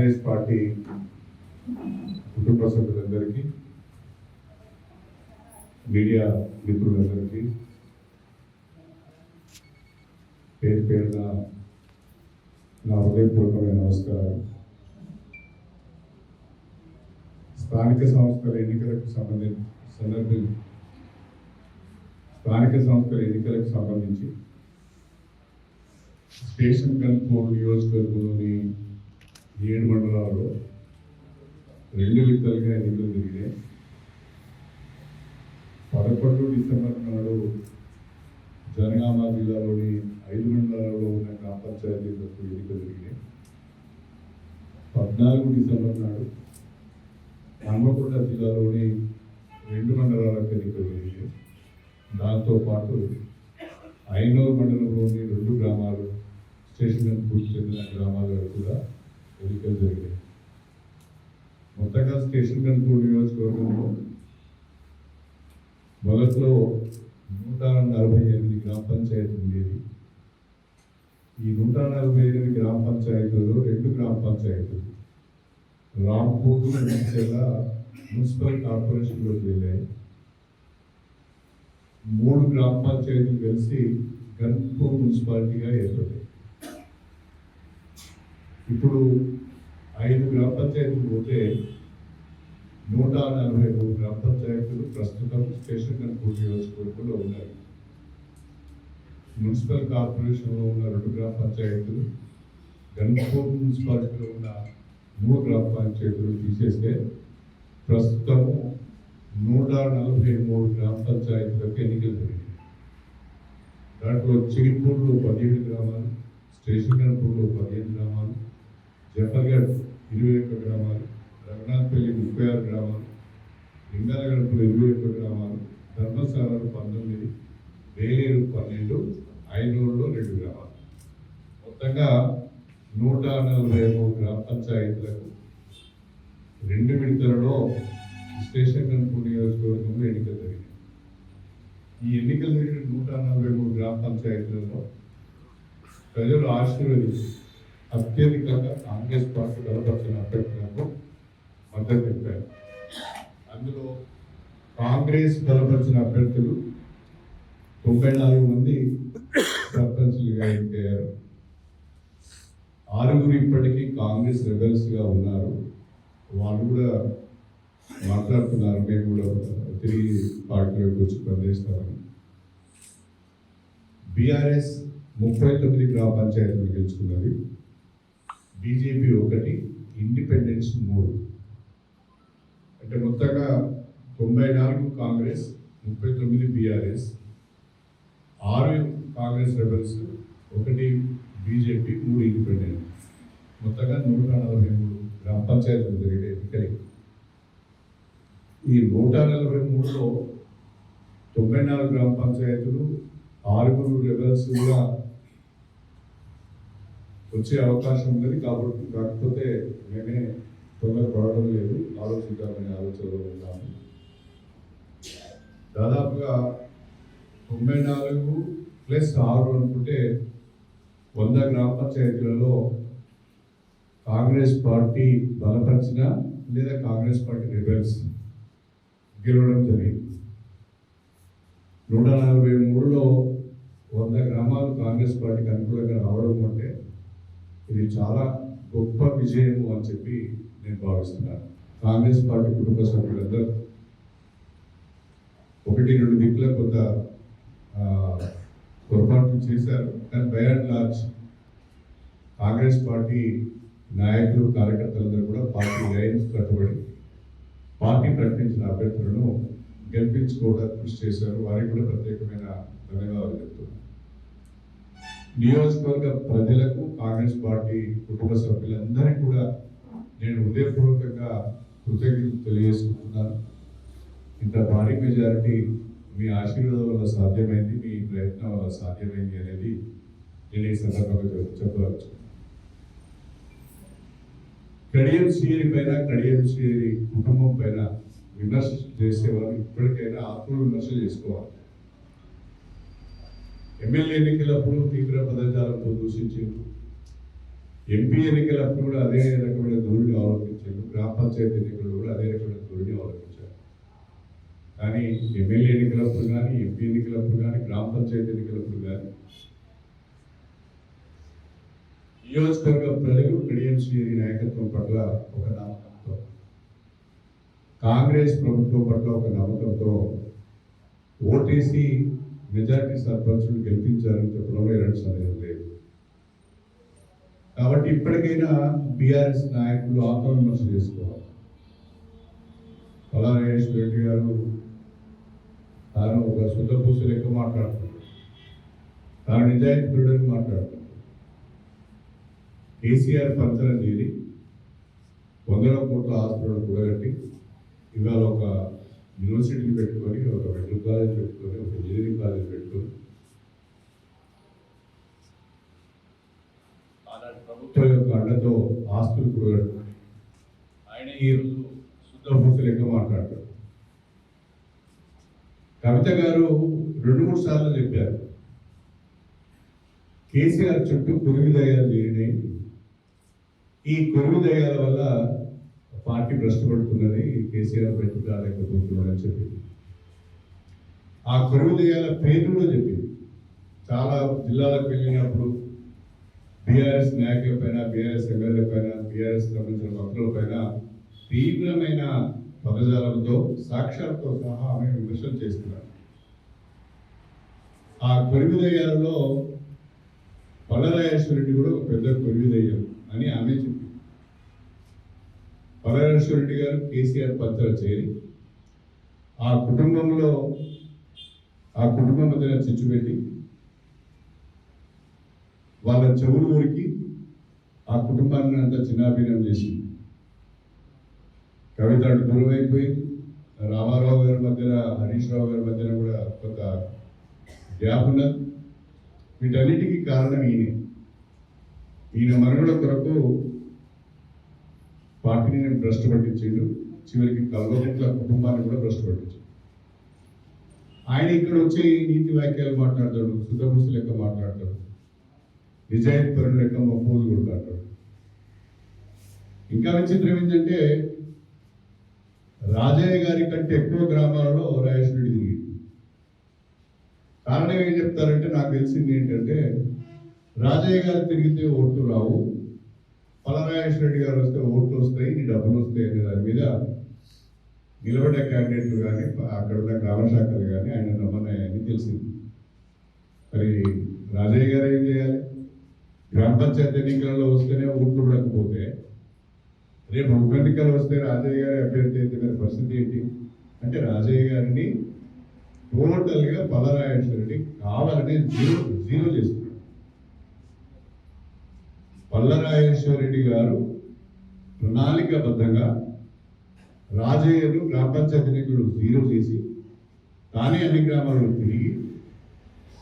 Congress party కుటుంబ సభ్యులందరికీ, media మిత్రులందరికీ పేరు పేరున నా హృదయపూర్వకమైన నమస్కారాలు. స్థానిక సంస్థల ఎన్నికలకు సంబంధించి స్టేషన్ గన్పూర్ నియోజకవర్గంలోని 7 మండలాల్లో 2 విడతలుగా ఎన్నికలు జరిగినాయి. 11 డిసెంబర్ నాడు జనగామ జిల్లాలోని 5 మండలాల్లో ఉన్న గ్రామ పంచాయతీలకు ఎన్నికలు జరిగినాయి. 14 డిసెంబర్ నాడు హన్మకొండ జిల్లాలోని 2 మండలాలకు ఎన్నికలు జరిగినాయి. దాంతోపాటు ఐనూరు మండలంలోని 2 గ్రామాలు, స్టేషన్ పూర్తి చెందిన గ్రామాలు కూడా ఎన్నికలు జరిగాయి. మొత్తంగా స్టేషన్ గన్పూర్ నియోజకవర్గంలో మొదట్లో 148 గ్రామ పంచాయతీ ఉండేది. ఈ 148 గ్రామ పంచాయతీలలో 2 గ్రామ పంచాయతీలు రాంపూర్, మెడ్చెర్ల మున్సిపల్ కార్పొరేషన్లోకి వెళ్ళాయి. 3 గ్రామ పంచాయతీలు కలిసి గన్పూర్ మున్సిపాలిటీగా ఏర్పడ్డాయి. ఇప్పుడు 5 గ్రామ పంచాయతీలు పోతే 143 గ్రామ పంచాయతీలు ప్రస్తుతం స్టేషన్ గన్పూర్ నియోజకవర్గంలో ఉన్నాయి. మున్సిపల్ కార్పొరేషన్లో ఉన్న 2 గ్రామ పంచాయతీలు, గన్పూర్ మున్సిపాలిటీలో ఉన్న 3 గ్రామ పంచాయతీలు తీసేస్తే ప్రస్తుతము 143 గ్రామ పంచాయతీలకు ఎన్నికలు జరిగాయి. దాంట్లో చిరిపూర్లో 17 గ్రామాలు, స్టేషన్ గన్పూర్లో 15 గ్రామాలు, జఫర్గఢ్ 21 గ్రామాలు, రఘునాథ్పల్లి 36 గ్రామాలు, లింగాలగడపలో 21 గ్రామాలు, ధర్మశాలలో 19, వేలేరు 12, ఐనూరులో 2 గ్రామాలు, మొత్తంగా 143 గ్రామ పంచాయతీలకు 2 విడతలలో స్టేషన్ గన్పూర్ నియోజకవర్గంలో ఎన్నికలు జరిగాయి. ఈ ఎన్నికలు జరిగిన 143 గ్రామ పంచాయతీలలో ప్రజలు ఆశీర్వదించి అత్యధికంగా కాంగ్రెస్ పార్టీ బలపరిచిన అభ్యర్థులకు మద్దతు తెలిపారు. అందులో కాంగ్రెస్ బలపరిచిన అభ్యర్థులు 94 మంది సర్పంచ్లుగా ఎన్నికయ్యారు. 6 ఇప్పటికీ కాంగ్రెస్ రెబెల్స్గా ఉన్నారు. వాళ్ళు కూడా మాట్లాడుతున్నారు, మేము కూడా తిరిగి పార్టీలోకి వచ్చి పనిచేస్తామని. బీఆర్ఎస్ 39 గ్రామ పంచాయతీలు గెలుచుకున్నది. BJP 1, independence 3. అంటే మొత్తంగా 94 Congress, 39 BRS, 6 Congress rebels, 1 BJP, 3 independent. మొత్తంగా 143 గ్రామ పంచాయతీలు జరిగే ఎన్నికలు. ఈ 143లో 94 గ్రామ పంచాయతీలు, 6 రెబల్స్ కూడా వచ్చే అవకాశం ఉన్నది. కాకపోతే మేమే తొందరపడడం లేదు, ఆలోచించాలనే ఆలోచనలో ఉన్నాము. దాదాపుగా 94 + 6 అనుకుంటే 100 గ్రామ పంచాయతీలలో కాంగ్రెస్ పార్టీ బలపరిచిన లేదా కాంగ్రెస్ పార్టీ రెబెల్స్ గెలవడం జరిగింది. 143లో 100 గ్రామాలు కాంగ్రెస్ పార్టీకి అనుకూలంగా రావడం అంటే ఇది చాలా గొప్ప విజయము అని చెప్పి నేను భావిస్తున్నాను. కాంగ్రెస్ పార్టీ కుటుంబ సభ్యులందరూ 1-2 దిక్కుల కొంత పొరపాటు చేశారు. కానీ by and large Congress party నాయకులు, కార్యకర్తలందరూ కూడా పార్టీ లైన్స్ కట్టుబడి పార్టీ ప్రకటించిన అభ్యర్థులను గెలిపించుకోవడానికి కృషి చేశారు. వారికి కూడా ప్రత్యేకమైన ధన్యవాదాలు చెప్తున్నాను. నియోజకవర్గ ప్రజలకు, కాంగ్రెస్ పార్టీ కుటుంబ సభ్యులందరికీ కూడా నేను హృదయపూర్వకంగా కృతజ్ఞతలు తెలియజేసుకుంటున్నాను. ఇంత భారీ మెజారిటీ మీ ఆశీర్వాదం వల్ల సాధ్యమైంది, మీ ప్రయత్నం వల్ల సాధ్యమైంది అనేది నేను ఈ సందర్భంగా చెప్పవచ్చు. కడియం శ్రీహరి పైన, కడియం శ్రీహరి కుటుంబం పైన విమర్శ చేసేవారు ఇప్పటికైనా ఆత్మ విమర్శ చేసుకోవాలి. ఎమ్మెల్యే ఎన్నికలప్పుడు తీవ్ర పదజాలంతో దూషించారు. ఎంపీ ఎన్నికలప్పుడు కూడా అదే రకమైన ధోరణి అవలంబించారు, గ్రామ పంచాయతీ ఎన్నికలు కూడా అదే రకమైన ధోరణి అవలంబించారు. కానీ ఎమ్మెల్యే ఎన్నికలప్పుడు కానీ, ఎంపీ ఎన్నికలప్పుడు కానీ, గ్రామ పంచాయతీ ఎన్నికలప్పుడు కానీ నియోజకవర్గ ప్రజలు టీఎంసీ నాయకత్వం పట్ల ఒక నమ్మకంతో, కాంగ్రెస్ ప్రభుత్వం పట్ల ఒక నమ్మకంతో ఓటేసి మెజారిటీ సర్పంచులు గెలిపించారని చెప్పడంలో ఎలాంటి సందేహం లేదు. కాబట్టి ఇప్పటికైనా బీఆర్ఎస్ నాయకులు ఆత్మవిమర్శ చేసుకోవాలి. పల్లారాజేశ్వర రెడ్డి గారు తాను ఒక శుద్ధపూస లెక్క మాట్లాడుతున్నారు, తాను నిజాయితీ పరుడని మాట్లాడుతున్నారు. కేసీఆర్ పంచన చేరి 100 కోట్ల ఆస్తులను కూడగట్టి ఇవాళ ఒక యూనివర్సిటీని పెట్టుకొని, ఒక మెడికల్ కాలేజ్ పెట్టుకొని, ఒక ఇంజనీరింగ్ కాలేజ్ పెట్టుకొని అలాంటి ప్రభుత్వం యొక్క అండతో ఆస్తులు కూడగట్టుకొని ఆయన ఈరోజు శుద్ధపూస లెక్క మాట్లాడతారు. కవిత గారు 2-3 సార్లు చెప్పారు, కేసీఆర్ చుట్టూ కొరివి దయ్యాలు చేరినాయి, ఈ కొరివి దయ్యాల వల్ల పార్టీ భ్రష్టపడుతున్నది, కేసీఆర్ బయటకు రాలేకపోతున్నాడని చెప్పింది. ఆ కొరివి దయ్యాల పేరు కూడా చెప్పింది. చాలా జిల్లాలకు వెళ్ళినప్పుడు బీఆర్ఎస్ నాయకుల పైన, బీఆర్ఎస్ ఎమ్మెల్యే పైన, బీఆర్ఎస్ సంబంధించిన భక్తుల పైన తీవ్రమైన పదజాలంతో, సాక్ష్యాలతో సహా ఆమె విమర్శలు చేస్తున్నారు. ఆ కొరివి దయ్యాలలో పల్లారాజేశ్వర రెడ్డి కూడా ఒక పెద్ద కొరివి దయ్యం అని ఆమె చెప్పింది. పల్లారాజేశ్వర రెడ్డి గారు కేసీఆర్ పంచన చేరి ఆ కుటుంబం మధ్యన చిచ్చు పెట్టి వాళ్ళ చెవులు ఊరికి ఆ కుటుంబాన్ని అంతా చిన్నాభిన్నం చేసింది. కవిత అటు దూరం అయిపోయింది. రామారావు గారి మధ్యన, హరీష్ రావు గారి మధ్యన కూడా కొంత గ్యాప్ ఉన్నది. వీటన్నిటికీ కారణం ఈయన మనుగడ కొరకు పార్టీని భ్రష్టు పట్టించాడు. చివరికి కల్వకుంట్ల కుటుంబాన్ని కూడా భ్రష్టు పట్టించాడు. ఆయన ఇక్కడ వచ్చి నీతి వాక్యాలు మాట్లాడతాడు, శుద్ధపూస లెక్క మాట్లాడతాడు, నిజాయితీ పరుల లెక్క మోజు కొడతాడు. ఇంకా విచిత్రం ఏంటంటే రాజయ్య గారి కంటే ఎక్కువ గ్రామాలలో రాజేశ్వర రెడ్డి తిరిగి. కారణం ఏం చెప్తారంటే, నాకు తెలిసింది ఏంటంటే రాజయ్య గారు తిరిగితే ఓట్లు రావు, పల్లారాజేశ్వర రెడ్డి గారు వస్తే ఓట్లు వస్తాయి, నీ డబ్బులు వస్తాయి అనే దాని మీద నిలబడ్డ క్యాండిడేట్లు కానీ, అక్కడ ఉన్న గ్రామ శాఖలు కానీ ఆయన నమ్మన్నాయని తెలిసింది. మరి రాజయ్య గారు ఏం చేయాలి? గ్రామ పంచాయతీ ఎన్నికలలో వస్తేనే ఓట్లు పడకపోతే రేపు ఉప ఎన్నికలు వస్తే రాజయ్య గారి అభ్యర్థి అయితే మరి పరిస్థితి ఏంటి అంటే, రాజయ్య గారిని టోటల్గా పల్లారాజేశ్వర రెడ్డి కావాలని జీరో చేస్తున్నారు. పల్లారాజేశ్వర రెడ్డి గారు ప్రణాళికాబద్ధంగా రాజయ్యను గ్రామ పంచాయతీ ఎన్నికలు జీరో చేసి తానే అన్ని గ్రామాల్లో తిరిగి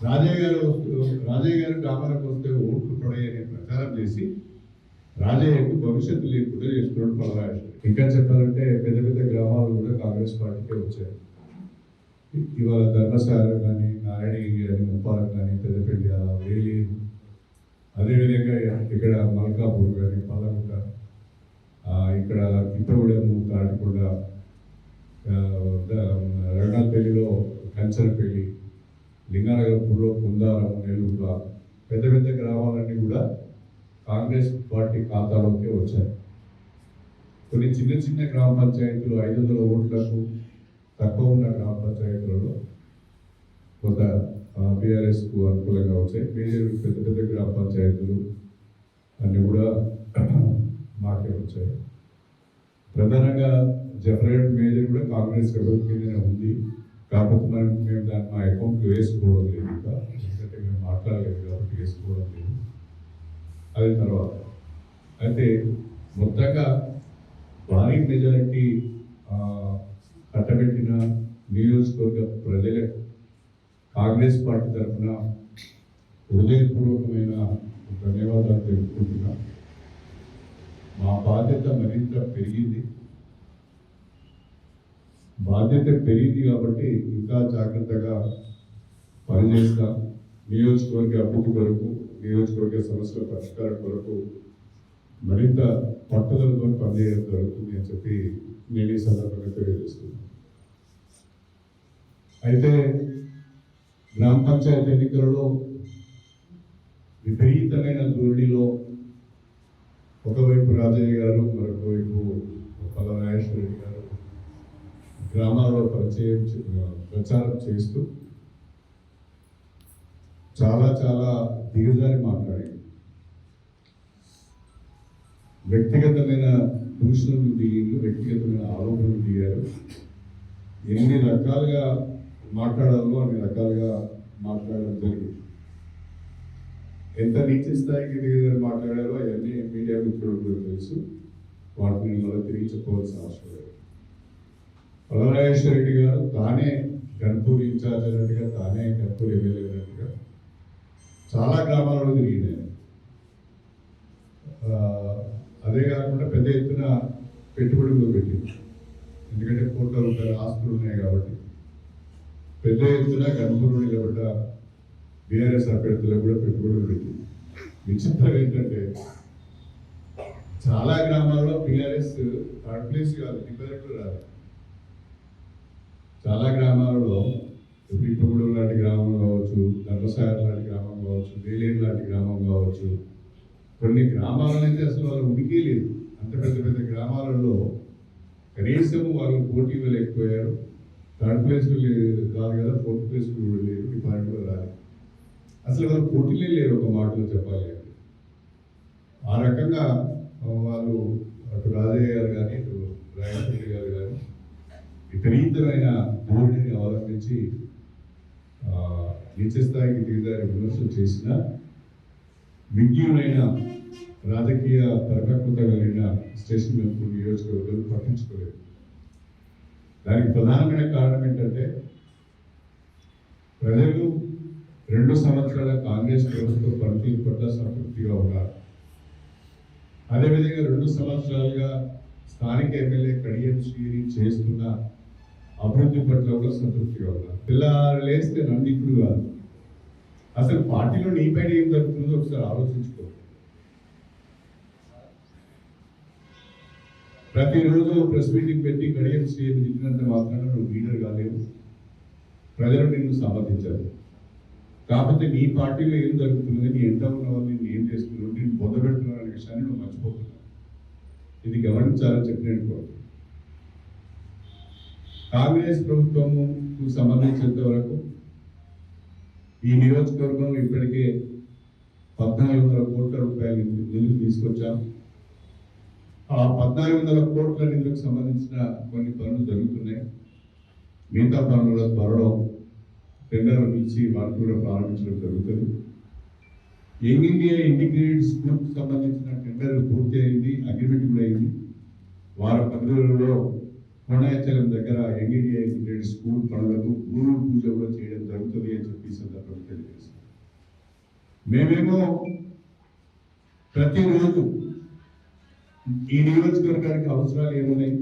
రాజయ్య గారు గ్రామాలకు వస్తే ఓట్లు పడాయని ప్రచారం చేసి రాజయ్యకు భవిష్యత్తు లేకుండా చేస్తున్నాడు పల్లారాజేశ్వర. ఇంకా చెప్పాలంటే పెద్ద పెద్ద గ్రామాలు కూడా కాంగ్రెస్ పార్టీకే వచ్చాయి. ఇవాళ ధర్మసాగర్ కానీ, నారాయణగిరి కానీ, ముప్పారం కానీ, పెద్దపల్లి, వేలేరు, అదేవిధంగా ఇక్కడ మల్కాపూర్ కానీ, పల్లగుట్ట, ఇక్కడ ఇప్పగూడెము, తాటికొండ, రణపల్లిలో కంచరపల్లి, లింగానగర్పూర్లో కుందారం, నెల్లూరులో పెద్ద పెద్ద గ్రామాలన్నీ కూడా కాంగ్రెస్ పార్టీ ఖాతాలోకే వచ్చాయి. కొన్ని చిన్న చిన్న గ్రామ పంచాయతీలు 500 ఓట్లకు తక్కువ ఉన్న గ్రామ పంచాయతీలలో కొంత బీఆర్ఎస్కు అనుకూలంగా వచ్చాయి. పెద్ద పెద్ద గ్రామ పంచాయతీలు అన్నీ కూడా మాకే వచ్చాయి. ప్రధానంగా జఫరేట్ మేజర్ కూడా కాంగ్రెస్ ప్రభుత్వం కిందనే ఉంది. కాకపోతే మేము దాన్ని మా అకౌంట్లో వేసుకోవడం లేదు, ఇంకా ఎందుకంటే మేము మాట్లాడలేదు కాబట్టి వేసుకోవడం లేదు. అది తర్వాత అయితే మొత్తంగా భారీ మెజారిటీ కట్టబెట్టిన నియోజకవర్గ ప్రజలకు కాంగ్రెస్ పార్టీ తరఫున హృదయపూర్వకమైన ధన్యవాదాలు తెలుపుకుంటున్నాం. మా బాధ్యత మరింత పెరిగింది కాబట్టి ఇంకా జాగ్రత్తగా పనిచేస్తాం. నియోజకవర్గ అభివృద్ధి కొరకు, నియోజకవర్గ సమస్యల పరిష్కారం కొరకు మరింత పట్టుదలతో పనిచేయడం జరుగుతుంది అని చెప్పి నేను ఈ సందర్భంగా తెలియజేస్తున్నాను. అయితే గ్రామ పంచాయతీ ఎన్నికలలో విపరీతమైన ధోరణిలో ఒకవైపు రాజయ్య గారు, మరొక వైపు పల్ల నాగేశ్వర రెడ్డి గారు గ్రామాల్లో ప్రచారం చేస్తూ చాలా చాలా దిగజారి మాట్లాడి వ్యక్తిగతమైన దూషణలు దిగి వ్యక్తిగతమైన ఆరోపణలు దిగారు. ఎన్ని రకాలుగా మాట్లాడాలో అన్ని రకాలుగా మాట్లాడడం జరిగింది. ఎంత నీచ స్థాయికి దిగజారి మాట్లాడారో అవన్నీ మీడియా మిత్రులకు తెలుసు. వాటిని మళ్ళీ తిరిగి చెప్పవలసిన అవసరం లేదు. పల్లనాగేశ్వర రెడ్డి గారు తానే గన్పూర్ ఇన్ఛార్జ్ అయినట్టుగా, తానే గన్పూర్ ఎమ్మెల్యే అయినట్టుగా చాలా గ్రామాలలో తిరిగినాయి. అదే కాకుండా పెద్ద ఎత్తున పెట్టుబడులు పెట్టింది. ఎందుకంటే కోట్ల రూపాయల ఆస్తులు ఉన్నాయి కాబట్టి పెద్ద ఎత్తున గన్పూర్ నిలబడ్డ బీఆర్ఎస్ అభ్యర్థులకు కూడా పెట్టుబడులు పెట్టింది. విచిత్రం ఏంటంటే చాలా గ్రామాల్లో బీఆర్ఎస్ థర్డ్ ప్లేస్ కాదు, డిక్లరేట్లు రాదు. చాలా గ్రామాలలో పిప్పగూడెం లాంటి గ్రామం కావచ్చు, ధర్మసాగర్ లాంటి గ్రామం కావచ్చు, వేలేరు లాంటి గ్రామం కావచ్చు, కొన్ని గ్రామాలనైతే అసలు వాళ్ళు ఉనికి లేదు. అంత పెద్ద పెద్ద గ్రామాలలో కనీసం వాళ్ళు పోటీ ఇవ్వలేకపోయారు. థర్డ్ ప్లేస్ లేదు కాదు కదా, ఫోర్త్ ప్లేస్ కూడా లేదు, ఈ పాయింట్ కూడా రాలేదు. అసలు వాళ్ళు పోటీలే లేరు ఒక మాటలో చెప్పాలి అంటే. ఆ రకంగా వాళ్ళు అటు రాజయ్య గారు కానీ ఇటు రాయచూరి గారు కానీ విపరీతమైన ధోరణిని అవలంబించి నీచ స్థాయికి దిగజారి విమర్శలు చేసిన విజ్ఞులైన రాజకీయ పరిపక్వత కలిగిన స్టేషన్ వెంపూర్ నియోజకవర్గాలు పట్టించుకోలేదు. దానికి ప్రధానమైన కారణం ఏంటంటే ప్రజలు 2 సంవత్సరాల కాంగ్రెస్ ప్రభుత్వ పనితీరు పట్ల సంతృప్తిగా ఉన్నారు. అదేవిధంగా 2 సంవత్సరాలుగా స్థానిక ఎమ్మెల్యే కడియం శ్రీని చేస్తున్న అభివృద్ధి పట్ల కూడా సంతృప్తిగా ఉన్నారు. పిల్లలు లేస్తే నన్ను ఇప్పుడు కాదు, అసలు పార్టీలో నీ పైన ఏం జరుగుతుందో ఒకసారి ఆలోచించుకో. ప్రతిరోజు ప్రెస్ మీటింగ్ పెట్టి కడియం శ్రీని తిట్టినంత మాత్రాన నువ్వు లీడర్ కాలేవు, ప్రజలు నిన్ను సమర్థించారు. కాకపోతే నీ పార్టీలో ఏం జరుగుతున్నది, నీ ఎంట ఉన్న వాళ్ళు నేను ఏం చేస్తున్నావు, నేను పొందబెడుతున్నావు అనే విషయాన్ని నువ్వు మర్చిపోతున్నావు. ఇది గమనించాలని చెప్పినట్టు కోరుతున్నాను. కాంగ్రెస్ ప్రభుత్వముకు సంబంధించినంత వరకు ఈ నియోజకవర్గంలో ఇప్పటికే 1400 కోట్ల రూపాయల నిధులు తీసుకొచ్చాం. ఆ 1400 కోట్ల నిధులకు సంబంధించిన కొన్ని పనులు జరుగుతున్నాయి. మిగతా పనుల త్వరలో టెండర్లు పిలిచి వాటిని కూడా ప్రారంభించడం జరుగుతుంది. యంగ్ ఇండియా ఇంటిగ్రేటెడ్ స్కూల్కి సంబంధించిన టెండర్ పూర్తి అయింది, అగ్రిమెంట్ కూడా అయింది. వారం 10 రోజుల్లో కోణాచలం దగ్గర యంగ్ ఇండియా ఇంటిగ్రేటెడ్ స్కూల్ పనులకు భూమి పూజ కూడా చేయడం జరుగుతుంది అని చెప్పి సందర్భంగా తెలియజేస్తాం. మేమేమో ప్రతిరోజు ఈ నియోజకవర్గానికి అవసరాలు ఏమున్నాయి,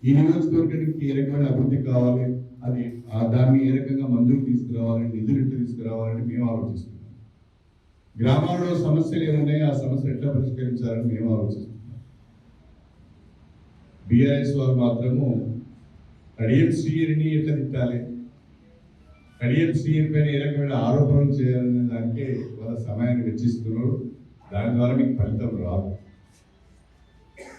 ఈ నియోజకవర్గానికి ఏ రకమైన అభివృద్ధి కావాలి, అది దాన్ని ఏ రకంగా మందులు తీసుకురావాలని, నిధులు ఎట్లా తీసుకురావాలని మేము ఆలోచిస్తున్నాం. గ్రామాల్లో సమస్యలు ఏమున్నాయి, ఆ సమస్యలు ఎట్లా పరిష్కరించాలని మేము ఆలోచిస్తున్నాం. బీఆర్ఎస్ వారు మాత్రము కడియం శ్రీని ఎట్లా తిట్టాలి, కడియం శ్రీని పైన ఏ రకమైన ఆరోపణలు చేయాలనే దానికే వాళ్ళ సమయాన్ని వెచ్చిస్తున్నారు. దాని ద్వారా మీకు ఫలితం రాదు.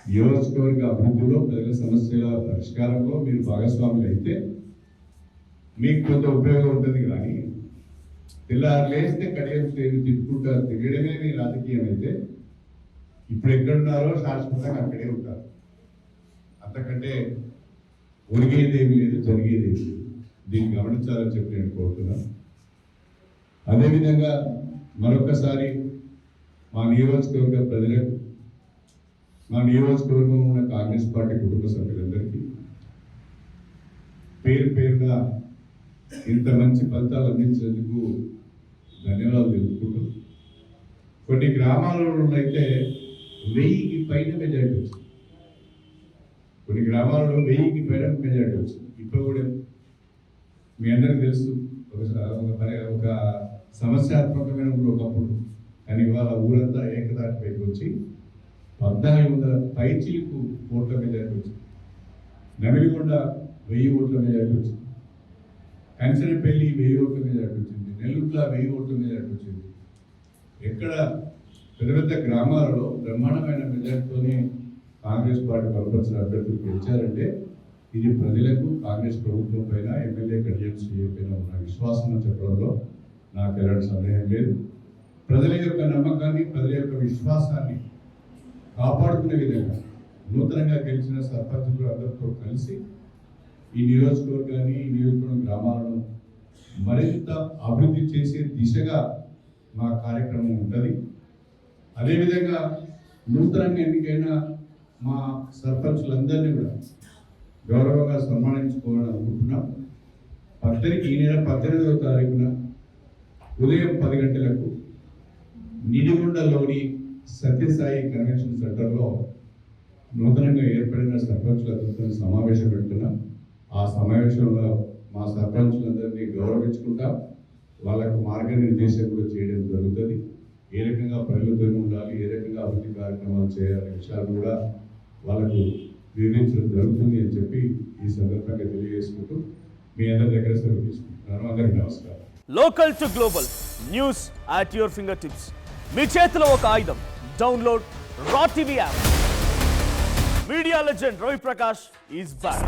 నియోజకవర్గ అభివృద్ధిలో, ప్రజల సమస్యల పరిష్కారంలో మీరు భాగస్వాములు అయితే మీకు కొంత ఉపయోగం ఉంటుంది. కానీ తెల్లారు లేస్తే కడియం శ్రీని తిట్టుకుంటారు, తిరగడమే మీ రాజకీయం అయితే ఇప్పుడు ఎక్కడున్నారో శాశ్వతంగా అక్కడే ఉంటారు. అంతకంటే ఒరిగేదేమి లేదు, జరిగేదేమి లేదు. దీన్ని గమనించాలని చెప్పి నేను కోరుతున్నాను. అదేవిధంగా మరొకసారి మా నియోజకవర్గ ప్రజలకు, మా నియోజకవర్గంలో ఉన్న కాంగ్రెస్ పార్టీ కుటుంబ సభ్యులందరికీ పేరు పేరుగా ఇంత మంచి ఫలితాలు అందించేందుకు ధన్యవాదాలు తెలుపుకుంటూ, కొన్ని గ్రామాలలో అయితే 1000కి పైన మెజారిటీ వచ్చింది. కొన్ని గ్రామాలలో 1000కి పైన మెజారిటీ వచ్చింది. ఇప్పుడు కూడా మీ అందరికీ తెలుసు, ఒక సమస్యాత్మకమైన ఊరు ఒకప్పుడు, కానీ ఇవాళ ఊరంతా ఏకదాటి పైకి వచ్చి 1400 పైచీలకు ఓట్ల మెజారిటీ వచ్చింది. నవిలిగొండ 1000 ఓట్ల మెజారిటీ వచ్చింది. కంచనపల్లి 1000 ఓట్ల మెజారిటీ వచ్చింది. నెల్లూరులో 1000 ఓట్ల మెజారిటీ వచ్చింది. ఎక్కడ పెద్ద పెద్ద గ్రామాలలో బ్రహ్మాండమైన మెజారిటీతోనే కాంగ్రెస్ పార్టీ బలపరిచిన అభ్యర్థులు గెలిచారంటే ఇది ప్రజలకు కాంగ్రెస్ ప్రభుత్వం పైన ఎమ్మెల్యే కడియన్స్ పైన ఉన్న విశ్వాసం అని చెప్పడంలో నాకు ఎలాంటి సందేహం లేదు. ప్రజల యొక్క నమ్మకాన్ని, ప్రజల యొక్క విశ్వాసాన్ని కాపాడుకునే విధంగా నూతనంగా గెలిచిన సర్పంచులు అందరితో కలిసి ఈ నియోజకవర్గాన్ని, ఈ నియోజకవర్గం గ్రామాలను మరింత అభివృద్ధి చేసే దిశగా మా కార్యక్రమం ఉంటుంది. అదేవిధంగా నూతనంగా ఎన్నికైన మా సర్పంచులందరినీ కూడా గౌరవంగా సన్మానించుకోవాలని అనుకుంటున్నాం. ఈ నెల 18వ తారీఖున ఉదయం 10 గంటలకు నిడిగొండలోని సత్యసాయి కన్వెన్షన్ సెంటర్లో నూతనంగా ఏర్పడిన సర్పంచులతో సమావేశం పెడుతున్నాం. ఆ సమావేశంలో మా సర్పంచులందరినీ గౌరవించుకుంటాం. వాళ్ళకు మార్గనిర్దేశం కూడా చేయడం జరుగుతుంది. ఏ రకంగా ప్రజలతో ఉండాలి, ఏ రకంగా అభివృద్ధి కార్యక్రమాలు చేయాలనే విషయాలు కూడా వాళ్ళకు వివరించడం జరుగుతుంది అని చెప్పి ఈ సందర్భంగా తెలియజేసుకుంటూ మీ అందరి దగ్గర సెలవు తీసుకుంటున్నాను. అందరికీ నమస్కారం. Local to global news at your finger tips. మీ చేతిలో ఒక ఆయుధం. Download Raw TV app. Media legend Ravi Prakash is back.